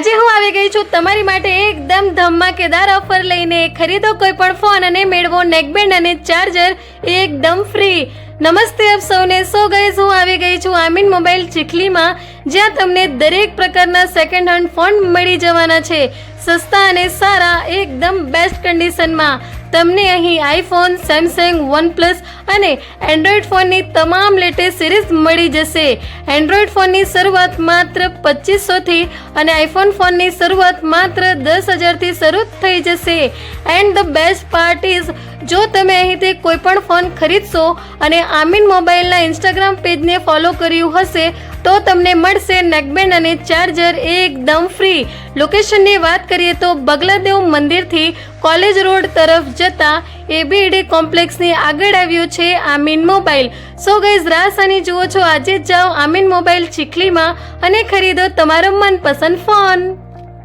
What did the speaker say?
આજે હું આવી ગઈ છું તમારી માટે એકદમ ધમાકેદાર ઓફર લઈને। ખરીદો કોઈ પણ ફોન અને મેળવો નેકબેન્ડ અને ચાર્જર એકદમ ફ્રી। નમસ્તે આપ સૌને। સો ગાઈઝ હું આવી ગઈ છું આમીન મોબાઈલ ચીખલીમાં, જ્યાં તમને દરેક પ્રકારના સેકન્ડ હેન્ડ ફોન મળી જવાના છે, સસ્તા અને સારા, એકદમ બેસ્ટ કન્ડિશનમાં। તમને અહીં આઈફોન, સેમસંગ, વનપ્લસ અને એન્ડ્રોઈડ ફોનની તમામ લેટેસ્ટ સિરીઝ મળી જશે। એન્ડ્રોઈડ ફોનની શરૂઆત માત્ર 2500થી અને આઈફોન ફોનની શરૂઆત માત્ર 10,000થી શરૂ થઈ જશે। And the best part is, જો તમે અહીંથી કોઈ પણ ફોન ખરીદશો અને આમીન મોબાઈલના ઇન્સ્ટાગ્રામ પેજને ફોલો કર્યું હશે તો તમને મળશે નેકબેન્ડ અને ચાર્જર એકદમ ફ્રી। લોકેશનની વાત કરીએ તો બગલાદેવ મંદિરથી કોલેજ રોડ તરફ જતા એબીડી કોમ્પ્લેક્સની આગળ આવ્યું છે આમીન મોબાઈલ। સો ગાઈઝ રાસાની જુઓ છો, આજે જ જાઓ આમીન મોબાઈલ ચીખલીમાં અને ખરીદો તમારો મનપસંદ ફોન।